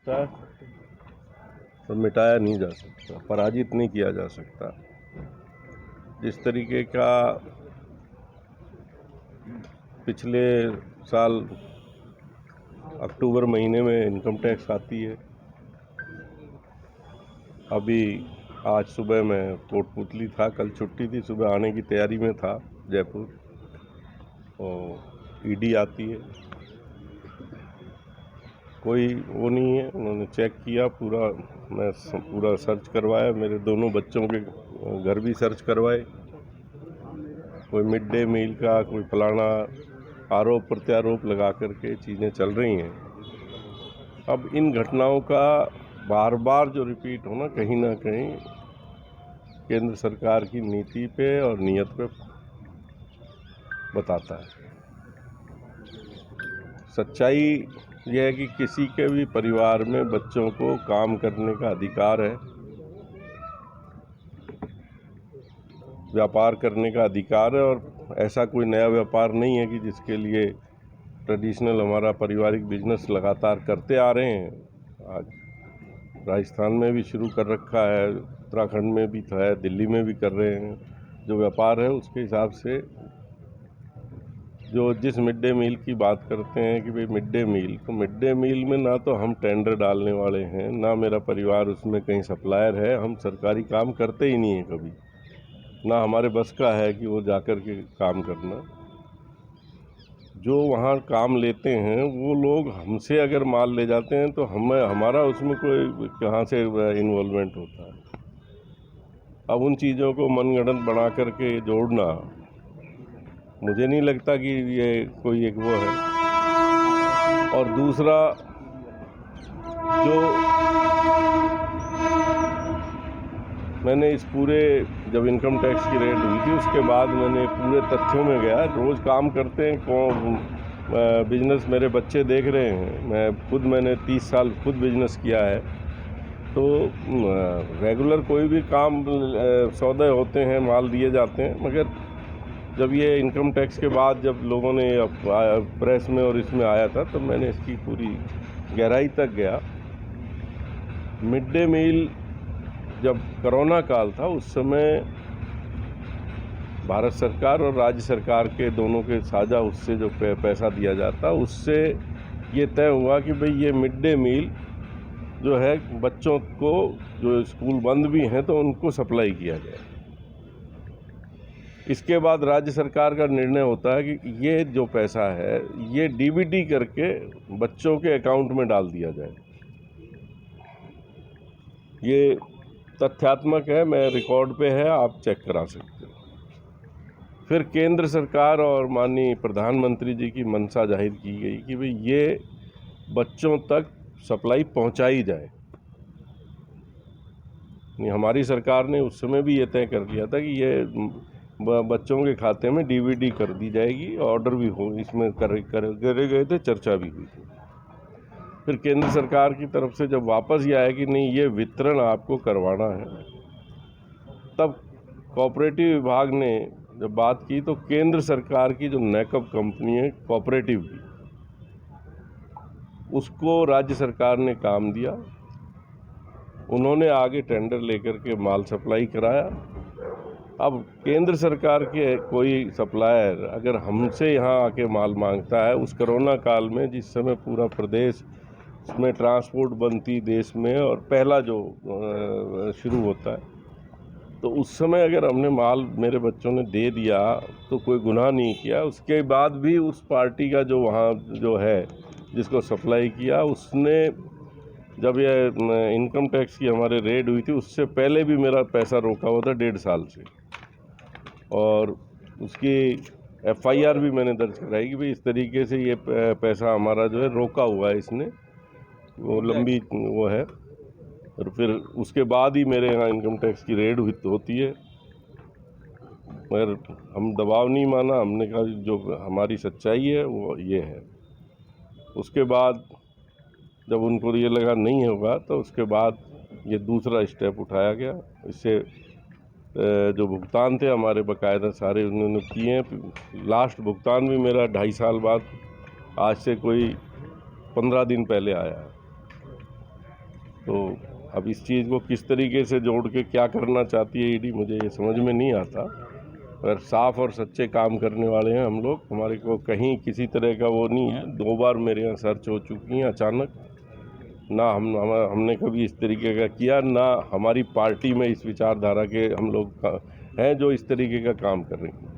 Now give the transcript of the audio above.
सकता, तो मिटाया नहीं जा सकता, पराजित नहीं किया जा सकता। जिस तरीके का पिछले साल अक्टूबर महीने में इनकम टैक्स आती है, अभी आज सुबह मैं कोटपुतली था, कल छुट्टी थी, सुबह आने की तैयारी में था जयपुर, और ईडी आती है, कोई वो नहीं है। उन्होंने चेक किया पूरा, मैं पूरा सर्च करवाया, मेरे दोनों बच्चों के घर भी सर्च करवाए, कोई मिड डे मील का कोई फलाना आरोप प्रत्यारोप लगा करके चीज़ें चल रही हैं। अब इन घटनाओं का बार बार जो रिपीट होना कहीं ना कहीं केंद्र सरकार की नीति पे और नीयत पे बताता है। सच्चाई यह है कि किसी के भी परिवार में बच्चों को काम करने का अधिकार है, व्यापार करने का अधिकार है, और ऐसा कोई नया व्यापार नहीं है कि जिसके लिए ट्रेडिशनल हमारा पारिवारिक बिजनेस लगातार करते आ रहे हैं। आज राजस्थान में भी शुरू कर रखा है, उत्तराखंड में भी था, दिल्ली में भी कर रहे हैं। जो व्यापार है उसके हिसाब से जो जिस मिड डे मील की बात करते हैं कि भाई मिड डे मील, तो मिड डे मील में ना तो हम टेंडर डालने वाले हैं, ना मेरा परिवार उसमें कहीं सप्लायर है, हम सरकारी काम करते ही नहीं हैं कभी, ना हमारे बस का है कि वो जाकर के काम करना। जो वहाँ काम लेते हैं वो लोग हमसे अगर माल ले जाते हैं तो हमारा उसमें कोई कहाँ से इन्वॉल्वमेंट होता है। अब उन चीज़ों को मनगढ़ंत बना करके जोड़ना, मुझे नहीं लगता कि ये कोई एक वो है। और दूसरा, जो मैंने इस पूरे जब इनकम टैक्स की रेड हुई थी उसके बाद मैंने पूरे तथ्यों में गया। रोज़ काम करते हैं, कौन बिजनेस मेरे बच्चे देख रहे हैं, मैंने 30 साल खुद बिजनेस किया है, तो रेगुलर कोई भी काम सौदे होते हैं, माल दिए जाते हैं। मगर जब ये इनकम टैक्स के बाद जब लोगों ने प्रेस में और इसमें आया था, तो मैंने इसकी पूरी गहराई तक गया। मिड डे मील जब कोरोना काल था उस समय भारत सरकार और राज्य सरकार के दोनों के साझा उससे जो पैसा दिया जाता, उससे ये तय हुआ कि भाई ये मिड डे मील जो है बच्चों को, जो स्कूल बंद भी हैं तो उनको सप्लाई किया जाए। इसके बाद राज्य सरकार का निर्णय होता है कि ये जो पैसा है ये डीबीटी करके बच्चों के अकाउंट में डाल दिया जाए। ये तथ्यात्मक है, मैं रिकॉर्ड पे है, आप चेक करा सकते हो। फिर केंद्र सरकार और माननीय प्रधानमंत्री जी की मंशा जाहिर की गई कि भाई ये बच्चों तक सप्लाई पहुंचाई जाए। हमारी सरकार ने उस समय भी ये तय कर दिया था कि ये बच्चों के खाते में डीबीटी कर दी जाएगी, ऑर्डर भी हो इसमें करे गए थे, चर्चा भी हुई थी। फिर केंद्र सरकार की तरफ से जब वापस ये आया कि नहीं ये वितरण आपको करवाना है, तब कोऑपरेटिव विभाग ने जब बात की तो केंद्र सरकार की जो नैकअप कंपनी है कोऑपरेटिव की, उसको राज्य सरकार ने काम दिया। उन्होंने आगे टेंडर लेकर के माल सप्लाई कराया। अब केंद्र सरकार के कोई सप्लायर अगर हमसे यहाँ आके माल मांगता है, उस कोरोना काल में जिस समय पूरा प्रदेश में ट्रांसपोर्ट बंद थी देश में और पहला जो शुरू होता है, तो उस समय अगर हमने माल मेरे बच्चों ने दे दिया तो कोई गुनाह नहीं किया। उसके बाद भी उस पार्टी का जो वहाँ जो है जिसको सप्लाई किया, उसने जब ये इनकम टैक्स की हमारे रेड हुई थी उससे पहले भी मेरा पैसा रोका हुआ था 1.5 साल से, और उसकी FIR भी मैंने दर्ज कराई कि भाई इस तरीके से ये पैसा हमारा जो है रोका हुआ है इसने, वो लंबी वो है। और फिर उसके बाद ही मेरे यहाँ इनकम टैक्स की रेड होती है, मगर हम दबाव नहीं माना, हमने कहा जो हमारी सच्चाई है वो ये है। उसके बाद जब उनको ये लगा नहीं होगा तो उसके बाद ये दूसरा स्टेप उठाया गया। इससे जो भुगतान थे हमारे बाकायदा सारे उन्होंने किए हैं। लास्ट भुगतान भी मेरा 2.5 साल बाद, आज से कोई 15 दिन पहले आया है। तो अब इस चीज़ को किस तरीके से जोड़ के क्या करना चाहती है ईडी, मुझे ये समझ में नहीं आता। पर साफ और सच्चे काम करने वाले हैं हम लोग, हमारे को कहीं किसी तरह का वो नहीं है। 2 बार मेरे यहाँ सर्च हो चुकी हैं अचानक, ना हमने कभी इस तरीके का किया, ना हमारी पार्टी में इस विचारधारा के हम लोग हैं जो इस तरीके का काम कर रहे हैं।